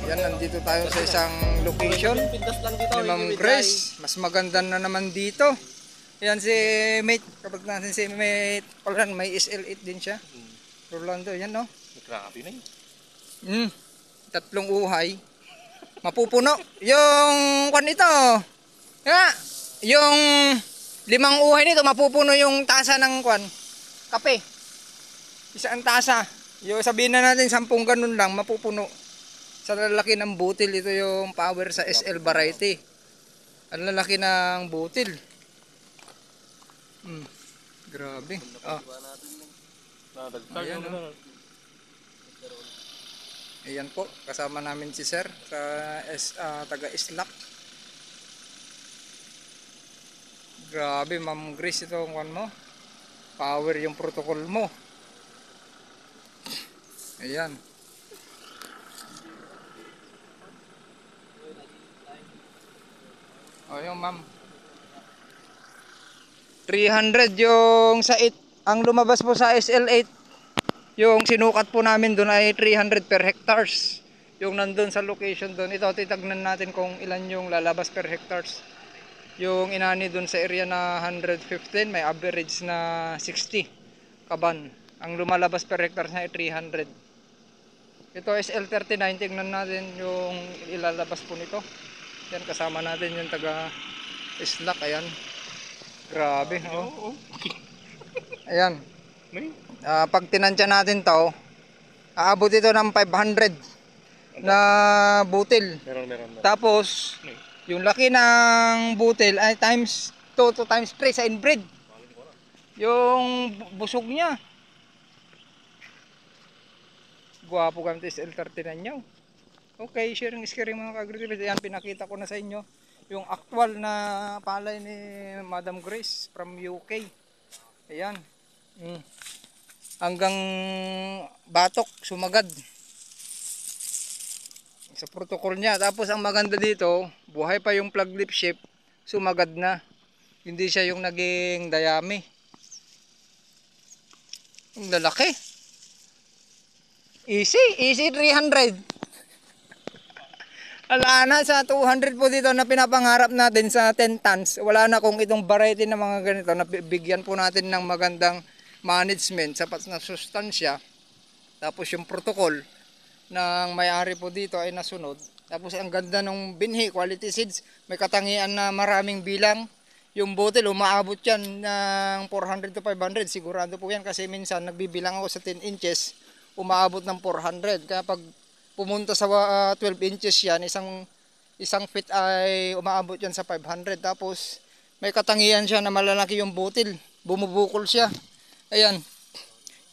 Yan, nandito tayo sa isang location ni Ma'am Grace. Mas maganda na naman dito. Yan si Mate, kapag natin si Mate, pala may SL8 din siya. Rolando, yan no? Grabe na yun. Tatlong uhay. Mapupuno. Yung kwan ito. Yeah, yung 5 uhay nito, mapupuno yung tasa ng kwan. Kape. Isang tasa. Yung sabihin na natin 10 ganun lang, mapupuno. Sa lalaki ng butil, ito yung power sa SL variety. Ang lalaki ng butil. Grabe. Ayan, oh. Ayan po, kasama namin si Sir sa taga-Islak. Grabe, Ma'am Grace, ito ang mo. Power yung protocol mo. Ayan. O yung ma'am. 300 yung sa 8. Ang lumabas po sa SL8. Yung sinukat po namin doon ay 300 per hectares. Yung nandun sa location doon. Ito, titagnan natin kung ilan yung lalabas per hectares. Yung inani doon sa area na 115, may average na 60 kaban. Ang lumalabas per hectares na ay 300. Ito SL39, tingnan natin yung ilalabas po nito. Yan, kasama natin yung taga Islak. Ayan. Grabe, oh. Ayan. Pag tinansya natin to, aabot ito ng 500 na butil. Meron. Tapos, yung laki ng butil ay times 2 to times 3 sa inbreed. Yung busog niya. Guwapo gamit SL39 nyo. Okay, sharing mga ka-agritibid. Ayan, pinakita ko na sa inyo yung actual na palay ni Madam Grace from UK. Ayan. Hanggang batok, sumagad. Sa protocol niya. Tapos ang maganda dito, buhay pa yung plug lip shape, sumagad na. Hindi siya yung naging dayami. Ang lalaki. Easy 300. Wala na sa 200 po dito na pinapangarap natin sa 10 tons. Wala na kung itong variety ng mga ganito na bigyan po natin ng magandang management, sapat na sustansya. Tapos yung protocol ng may-ari po dito ay nasunod. Tapos ang ganda ng binhi, quality seeds. May katangian na maraming bilang. Yung butil, umaabot yan ng 400 to 500. Sigurado po yan kasi minsan nagbibilang ako sa 10 inches. Umaabot ng 400. Kaya pag pumunta sa 12 inches yan, isang feet ay umaabot yan sa 500. Tapos may katangian siya na malalaki yung butil. Bumubukol siya. Ayan.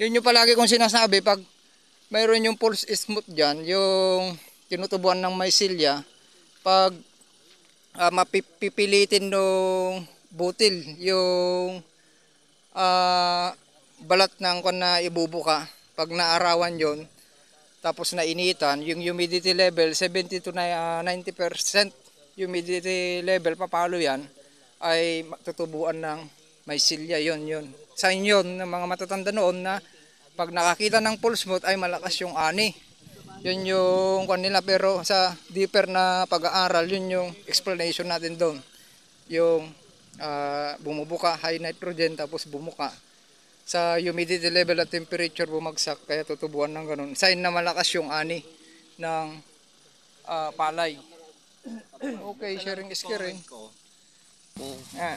Yun yung palagi kong sinasabi. Pag mayroon yung pulse smooth dyan, yung tinutubuan ng mycelia, pag mapipilitin nung butil, yung balat ng kung na ibubuka, pag naarawan yon, tapos nainitan, yung humidity level 70 to 90% humidity level, papalo yan, ay tutubuan ng mycelia. Yun. Sign yun ng mga matatanda noon na pag nakakita ng pulse smooth ay malakas yung ani. Yun yung kanila, pero sa deeper na pag-aaral, yun yung explanation natin doon. Yung bumubuka, high nitrogen, tapos bumuka. Sa humidity level at temperature bumagsak, kaya tutubuan ng ganun. Sign na malakas yung ani ng palay. Okay, sharing is caring.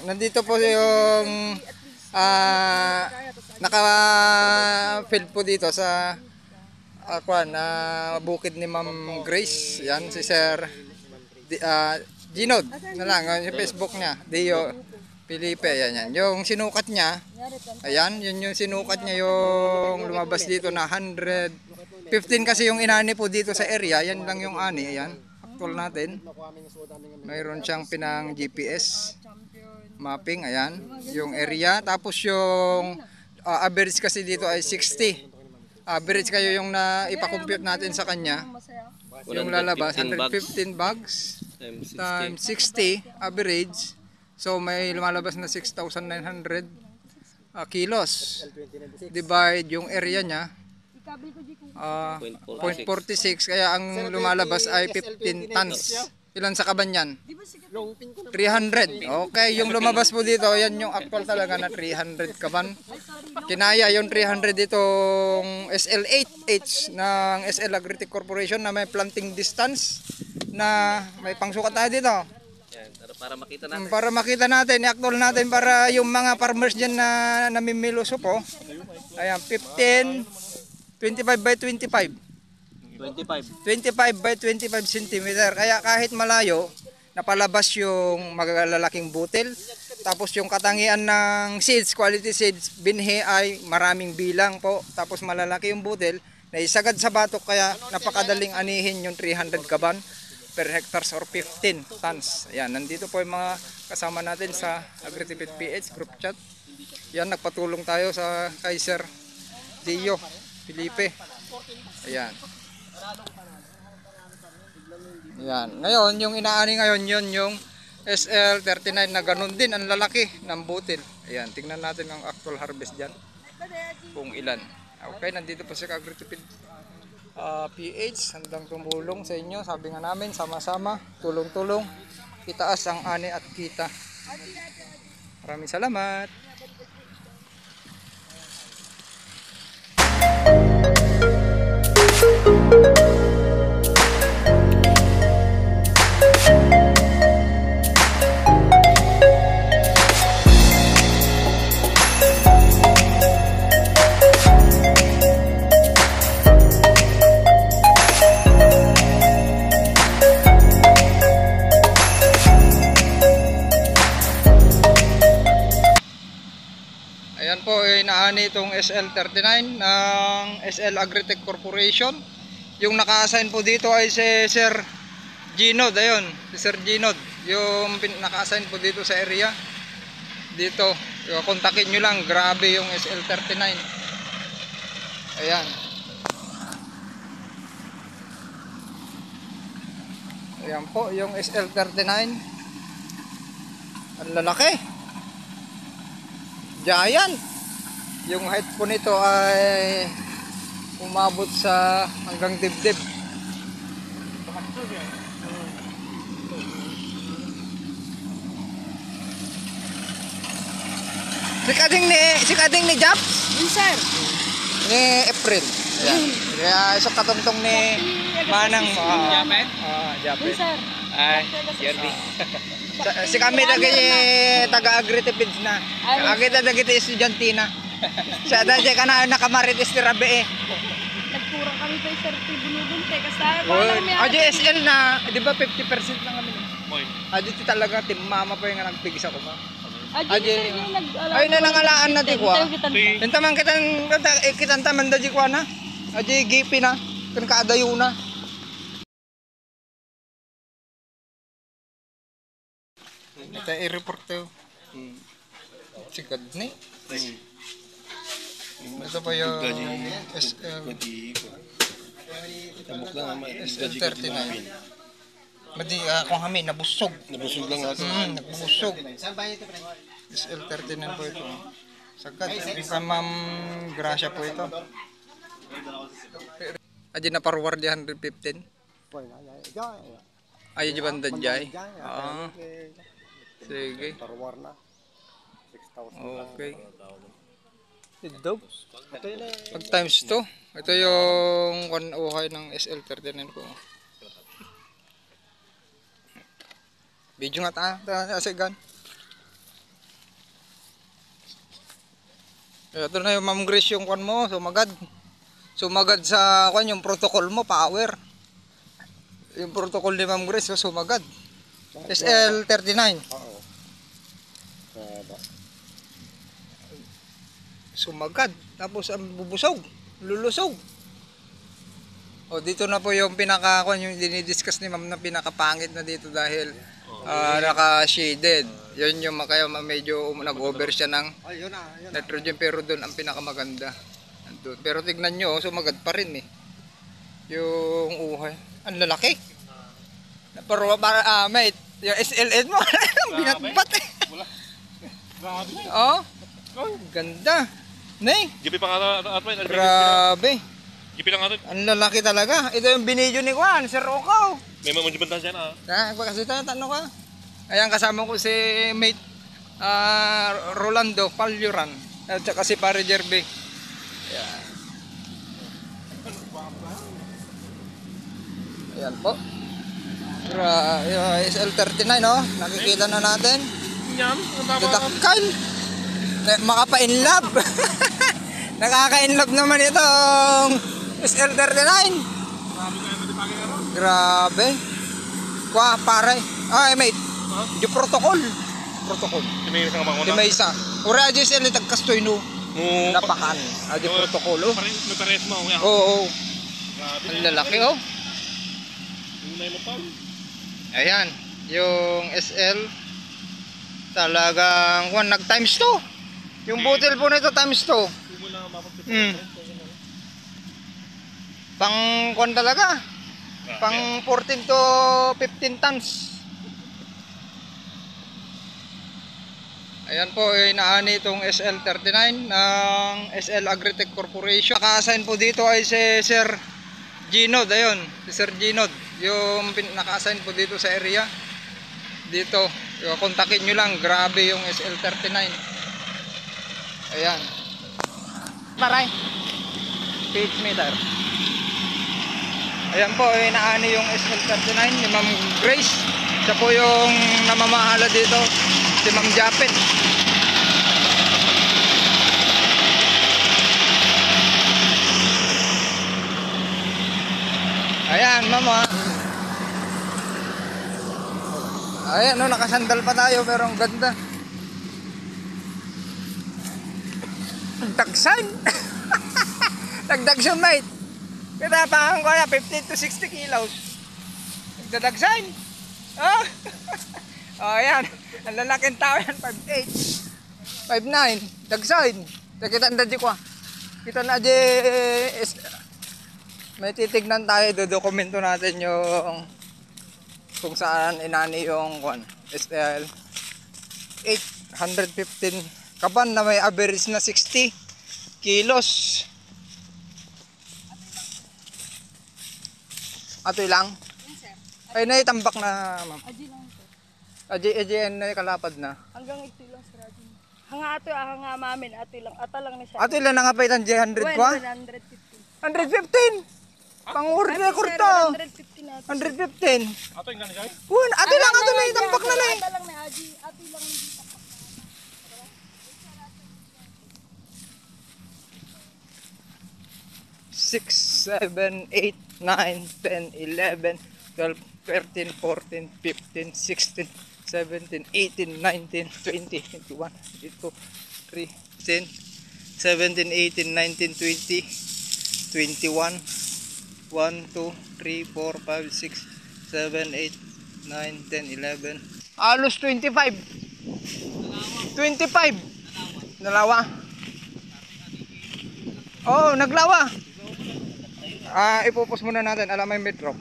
Nandito po yung naka-field po dito sa bukid ni Ma'am Grace. Yan, si Sir Ginod na lang, yung Facebook niya, Dio Felipe. Yan. Yung sinukat niya, ayan, yun yung sinukat niya, yung lumabas dito na 115 kasi yung inani po dito sa area. Yan lang yung ani. Ayan, actual natin. Mayroon siyang pinang GPS mapping. Ayan, yung area. Tapos yung average kasi dito ay 60. Average kayo yung ipakompute natin sa kanya. Yung lalabas, 115 bags times 60 average. So may lumalabas na 6,900 kilos. Divide yung area niya. 0.46, kaya ang lumalabas ay 15 tons. Ilan sa kaban yan? 300. Okay, yung lumabas po dito, yan yung actual talaga na 300 kaban. Kinaya yung 300 ditong SL8H ng SL Agritech Corporation na may planting distance na may pangsukat tayo dito. Yan, para makita natin. Para makita natin, i-actual natin para yung mga farmers dyan na namimiluso po. Ayan, 15, 25 by 25. 25 by 25 cm. Kaya kahit malayo, napalabas yung magalalaking butil. Tapos yung katangian ng seeds, quality seeds, binhi ay maraming bilang po. Tapos malalaki yung butil, naisagad sa batok kaya napakadaling anihin yung 300 kaban per hectares or 15 tons. Ayan, nandito po yung mga kasama natin sa Agritipid PH group chat. Yan, nagpatulong tayo sa kay Sir Dio Felipe. Ayan. Ayan. Ngayon, yung inaani ngayon, yun yung SL39 na ganun din, ang lalaki ng butil. Ayan, tingnan natin ang actual harvest dyan. Kung ilan. Okay, nandito po si Agritipid PH, handang tumulong sa inyo. Sabi nga namin, sama-sama, tulong-tulong, itaas ang ani at kita. Maraming salamat. Ayan po, inaani itong SL39 ng SL Agritech Corporation. Yung naka-assign po dito ay si Sir Ginod. Ayun, si Sir Ginod. Yung naka-assign po dito sa area. Dito, kontakin nyo lang. Grabe yung SL39. Ayan. Ayan po, yung SL39. Ang lalaki. Giant. Yung height po nito ay umabot sa hanggang dibdib. Si kading ni Japs? Yes, sir. Ni April. Ayan. Kaya isang katungtong ni Manang Japet? Japet. Yes, sir. Ay, Yerby. Si kami lagi taga-Agritipid na. Agita dagiti estudyante na. Sa dati ka na nakamarites ti rabi eh. Nagkurang kami pa sir tibulugon te kasi SL na, di ba 50% lang kami. Moy. Dito talaga timama pa yung nagpigis ako ma. Ay na nangalaan na di ko. Si Entaman kitang taman da di ko na. Gipi na. Kan kaadayo na. Ito i-report tayo. Sigad ni. Ito pa yung SL39. Madi kung kami nabusog. nabusog lang ako. Nabusog. SL39 po ito. Sagad. Sa Ma'am Gracia po ito. Adi na parwar di 115. Ayo di banda jay. Sige. Parwar na. 6,000. Okay. Pag times 2. Ito yung uhay ng SL39 ko. Video nga ta asigan. Ito na yung Ma'am Grace yung kwan mo, sumagad. Sumagad sa kwan yung protocol mo, power. Yung protocol ni Ma'am Grace, sumagad. SL39. Oo. Sumagad. Tapos ang bubusog, lulusog. O dito na po yung pinaka yung dinidiscuss ni Ma'am na pinakapangit na dito dahil naka-shaded. Yun yung kaya medyo nag-over siya ng nitrogen pero doon ang pinakamaganda. Andun. Pero tignan nyo, sumagad pa rin eh. Yung uhay. Ang lalaki. Pero para mate, yung SLN mo binatbat eh. Oh. Ganda. Nay. Jipi pa ka at Grabe. Ipilang nga ito. Ang lalaki talaga. Ito yung binidyo ni Juan, Sir Okaw. May mamunjubantan siya na. Kasi tanong ka. Ayan, kasama ko si mate Rolando Palyuran. At saka si Pare Jerby. Ayan. Ayan po. SL39 oh. Nakikita na natin. Yan. Ang tama. Dadakal. Makapa-inlove. Nakaka-inlove naman itong SL39. Grabe. Kwa pare. Ay mate. Di protocol. Protocol. May isang mga Di may isa. Ura aja SL tagkastoy no. Napakan. Adi protocol oh. May pares mo. Oo. Grabe. Ang lalaki oh. Unay mo pa. Ayan. Yung SL talagang nag times 2. Yung butil po nito times 2. Hindi mo na mapagpipilitan. Pang kwan talaga. Pang 14 to 15 tons. Ayan po, inaani itong SL39 ng SL Agritech Corporation. Naka-assign po dito ay si Sir Ginod. Ayun, si Sir Ginod. Yung naka-assign po dito sa area. Dito, kontakin nyo lang. Grabe yung SL39. Ayan. Paray. Page meter. Ayan po, inaani yung SL39 ni Ma'am Grace. Siya po yung namamahala dito, si Ma'am Japet. Ayan, Mama. Ayan, no, nakasandal pa tayo pero ang ganda. Dagsan. Nagdagsan, mate. Katapakan ko na 50 to 60 kilos. Nagdadagsan. Oh. Oh, ayan. Ang lalaking tao yan, 5'8". 5'9". Dagsan. Nakita na di ko. Kita na di. May titignan tayo. Dodokumento natin yung kung saan inani yung SL 815 kaban na may average na 60 kilos. Atoy lang? Ay, naitambak na, ma'am. Aji lang ito. AJN na kalapad na. Hanggang ito lang sa radyo. Hanga ato, hanga mamin. Ato lang, ata lang na siya. Atoy lang nangapay ng J100 kwa? 115. 115! Pang-order ko to! 115 natin. 115! Ato yung gano'n siya? Atoy lang, atoy na itambak na na eh! Ata lang na Aji. Ato lang na dito. 6, 7, 8, 9, 10, 11, 12, 13, 14, 15, 16, 17, 18, 19, 20, 21, 22, 3, 10, 17, 18, 19, 20, 21, 1, 2, 3, 4, 5, 6, 7, 8, 9, 10, 11. Alos 25. 25. Nalawa. Oh, naglawa. Ipupos muna natin. Alam mo yung metro.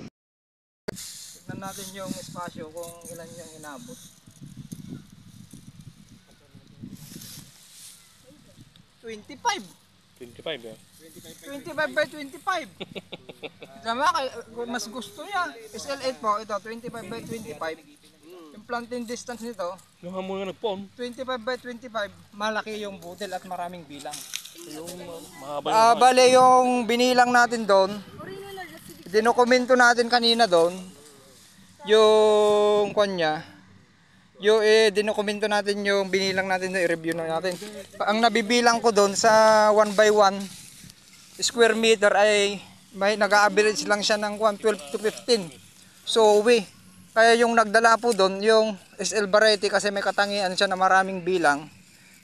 Tignan natin yung espasyo kung ilan yung inabot. 25. 25 eh. 25 by 25. Tama, mas gusto niya. SL8 po, ito, 25 by 25. Yung planting distance nito, Yung hamon nga nagpon. 25 by 25. Malaki yung butil at maraming bilang. Yung mahaba yung Bale yung binilang natin doon, dinokumento natin kanina doon, yung kanya, yung dinokumento natin yung binilang natin doon, i-review na natin. Ang nabibilang ko doon sa 1 by 1 square meter ay may nag-average lang siya ng 12 to 15. So kaya yung nagdala po doon, yung SL variety kasi may katangian siya na maraming bilang,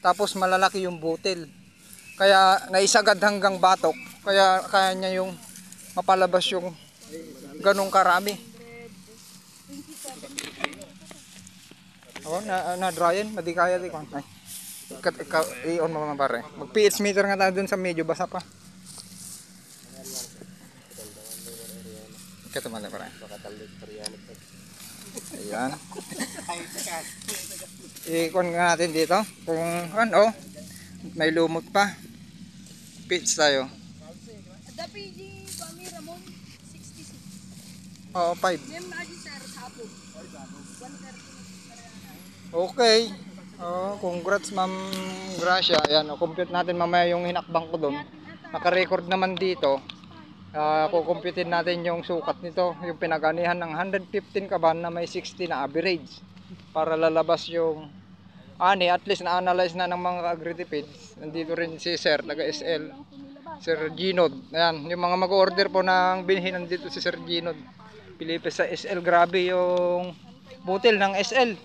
tapos malalaki yung butil. Kaya naisagad hanggang batok, kaya niya yung mapalabas yung ganong karami. Oh, na-dryan, madi kaya di ko. Ay. I-on mo mga pare. Mag-pH meter nga tayo dun sa medyo basa pa. Ito man pare. Ayan. I-on nga natin dito. Kung ano, may lumot pa. Pitch tayo. PG, Pami, Ramon, 66. Oo, 5. Mem, Adi, sir, Sabo. 130. Okay. Oh, congrats Ma'am Gracia. Ayan, compute natin mamaya yung hinakbang ko doon. Naka-record naman dito. Kukumputin natin yung sukat nito, yung pinaganihan ng 115 kaban na may 60 na average. Para lalabas yung at least na-analyze na ng mga agritipids. Nandito rin si Sir, taga-SL. Sir Ginod. Ayan, yung mga mag-order po ng binhi nandito si Sir Ginod. Pilipis sa SL, grabe yung butil ng SL.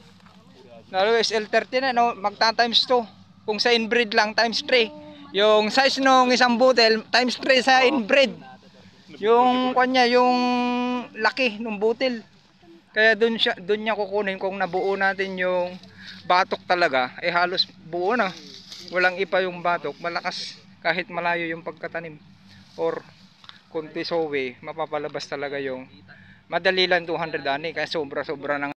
Lalo SL30 na, no? Magta-times 2. Kung sa inbreed lang, times 3. Yung size nung isang butil, times 3 sa inbreed. Yung kanya, yung laki ng butil. Kaya doon niya kukunin kung nabuo natin yung batok talaga, halos buo na. Walang ipa yung batok, malakas kahit malayo yung pagkatanim. Or kunti sowe, mapapalabas talaga yung madali lang 200 ani, kaya sobra-sobra na